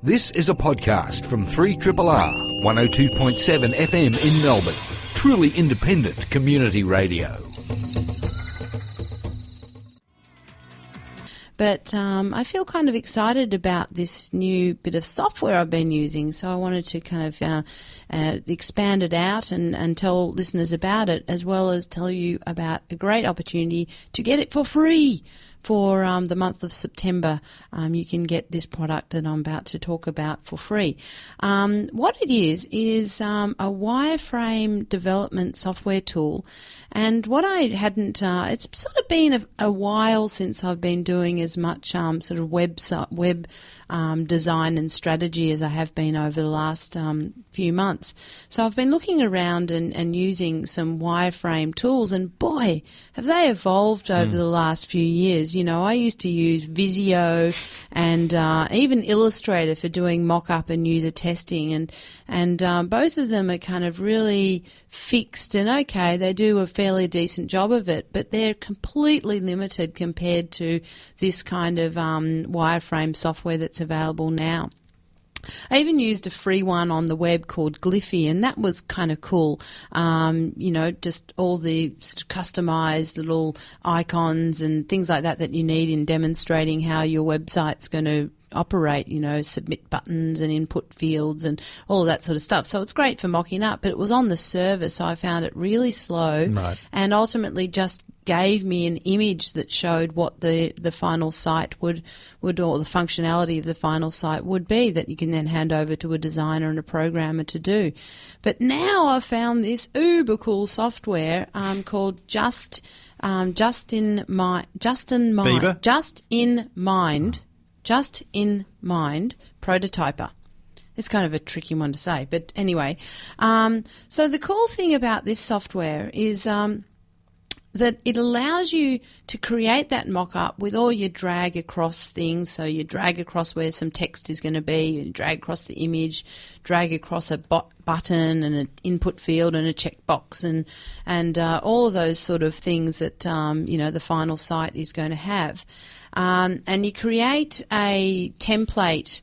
This is a podcast from 3RRR 102.7 FM in Melbourne. Truly independent community radio. But I feel kind of excited about this new bit of software I've been using, so I wanted to kind of expand it out and tell listeners about it, as well as tell you about a great opportunity to get it for free. For the month of September, you can get this product that I'm about to talk about for free. What it is a wireframe development software tool. And what I hadn't, it's sort of been a while since I've been doing as much sort of web design and strategy as I have been over the last few months. So I've been looking around and using some wireframe tools, and boy, have they evolved over the last few years. You know, I used to use Visio and even Illustrator for doing mock-up and user testing, and both of them are kind of really fixed, and okay, they do a fairly decent job of it, but they're completely limited compared to this kind of wireframe software that's available now. I even used a free one on the web called Glyphy, and that was kind of cool. You know, just all the sort of customized little icons and things like that you need in demonstrating how your website's going to operate, you know, submit buttons and input fields and all of that sort of stuff. So it's great for mocking up, but it was on the server, so I found it really slow, and ultimately just gave me an image that showed what the final site would or the functionality of the final site would be, that you can then hand over to a designer and a programmer to do. But now I've found this uber cool software called Justinmind Prototyper. It's kind of a tricky one to say, but anyway. So the cool thing about this software is that it allows you to create that mock-up with all your drag across things. So you drag across where some text is going to be, you drag across the image, drag across a button and an input field and a checkbox and all of those sort of things that you know, the final site is going to have. And you create a template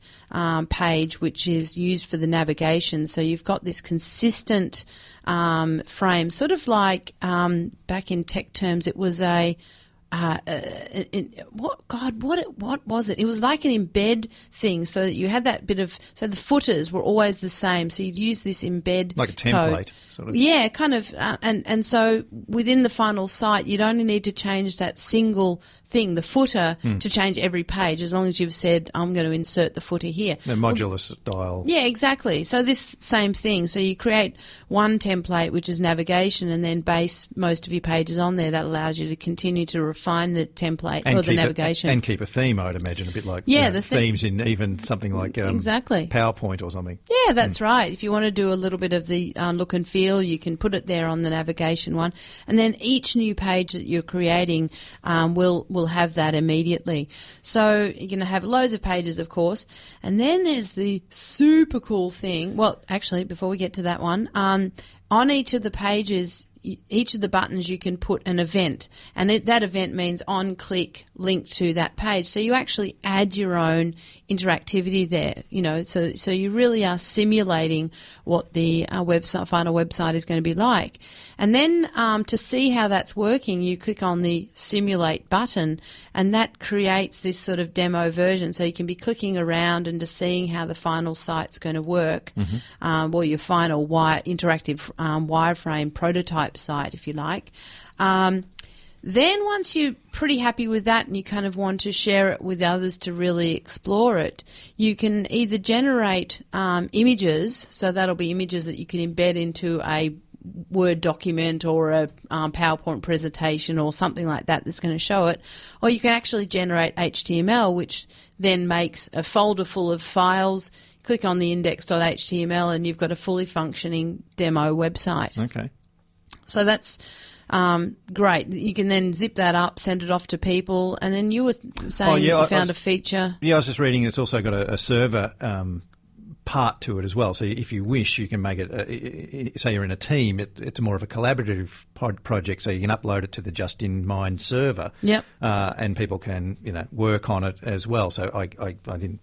page which is used for the navigation. So you've got this consistent frame, sort of like back in tech terms, it was what was it? It was like an embed thing, so that you had that bit of, so the footers were always the same. So you'd use this embed like a template, code. Sort of. Yeah, kind of, and so within the final site, you'd only need to change that single thing, the footer, to change every page, as long as you've said, I'm going to insert the footer here. The modular style. Yeah, exactly. So this same thing. So you create one template, which is navigation, and then base most of your pages on there. That allows you to continue to refine the template or the navigation. And keep a theme, I would imagine, a bit like the themes in even something like exactly. PowerPoint or something. Yeah, that's right. If you want to do a little bit of the look and feel, you can put it there on the navigation one. And then each new page that you're creating will have that immediately. So you're going to have loads of pages, of course. And then there's the super cool thing. Well, actually, before we get to that one, on each of the pages, each of the buttons, you can put an event, and that event means on-click link to that page. So you actually add your own interactivity there, you know. So you really are simulating what the final website is going to be like. And then to see how that's working, you click on the Simulate button, and that creates this sort of demo version. So you can be clicking around and just seeing how the final site's going to work, or your final interactive wireframe prototype site, if you like. Then once you're pretty happy with that and you kind of want to share it with others to really explore it, you can either generate images, so that'll be images that you can embed into a Word document or a PowerPoint presentation or something like that that's going to show it, or you can actually generate HTML, which then makes a folder full of files. Click on the index.html and you've got a fully functioning demo website. Okay. So that's great. You can then zip that up, send it off to people, and then you were saying you found a feature. Yeah, I was just reading it's also got a server part to it as well. So if you wish, you can make it, say you're in a team, it's more of a collaborative project, so you can upload it to the Justinmind server. Yep. And people can, work on it as well. So I didn't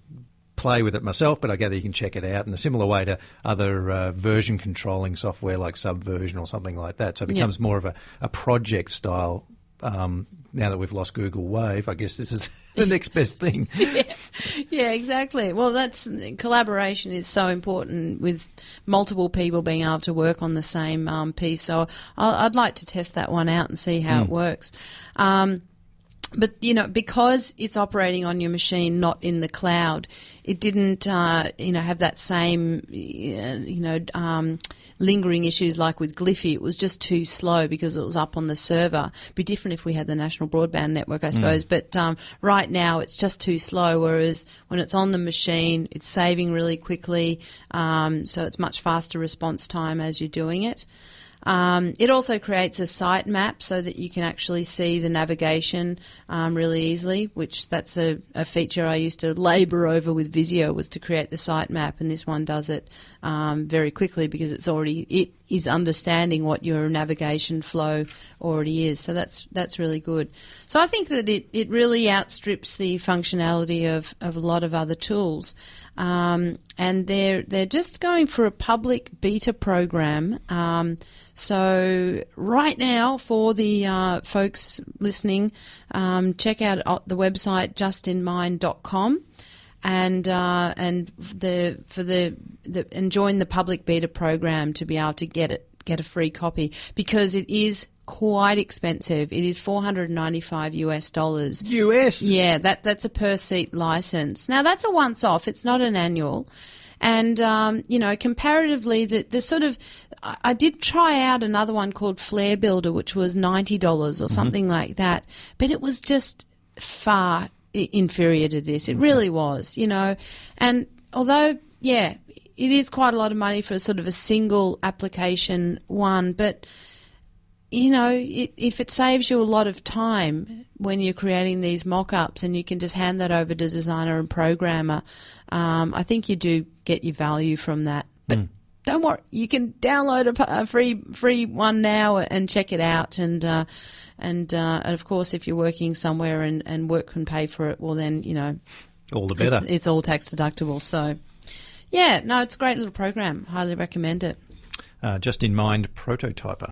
play with it myself, but I gather you can check it out in a similar way to other version controlling software like Subversion or something like that. So it becomes more of a project style. Now that we've lost Google Wave, I guess this is the next best thing. Yeah, exactly. Well, collaboration is so important with multiple people being able to work on the same piece. So I'd like to test that one out and see how it works. But, because it's operating on your machine, not in the cloud, it didn't, have that same, lingering issues like with Gliffy. It was just too slow because it was up on the server. It'd be different if we had the National Broadband Network, I suppose. But right now it's just too slow, whereas when it's on the machine, it's saving really quickly. So it's much faster response time as you're doing it. It also creates a site map so that you can actually see the navigation really easily, which that's a feature I used to labour over with Visio, was to create the site map, and this one does it very quickly because it is understanding what your navigation flow already is. So that's really good. So I think that it really outstrips the functionality of a lot of other tools. And they're just going for a public beta program. So right now, for the folks listening, check out the website justinmind.com and join the public beta program to be able to get a free copy, because it is quite expensive. It is $495 US. US? Yeah, that's a per seat license. Now that's a once off. It's not an annual. And, comparatively, the sort of, I did try out another one called Flare Builder, which was $90 or something like that, but it was just far inferior to this. It really was, and although, it is quite a lot of money for sort of a single application one, but if it saves you a lot of time when you're creating these mock-ups and you can just hand that over to designer and programmer, I think you do get your value from that. But don't worry, you can download a free one now and check it out. And of course, if you're working somewhere and work can pay for it, well then, all the better. It's all tax deductible. So, it's a great little program. Highly recommend it. Justinmind Prototyper.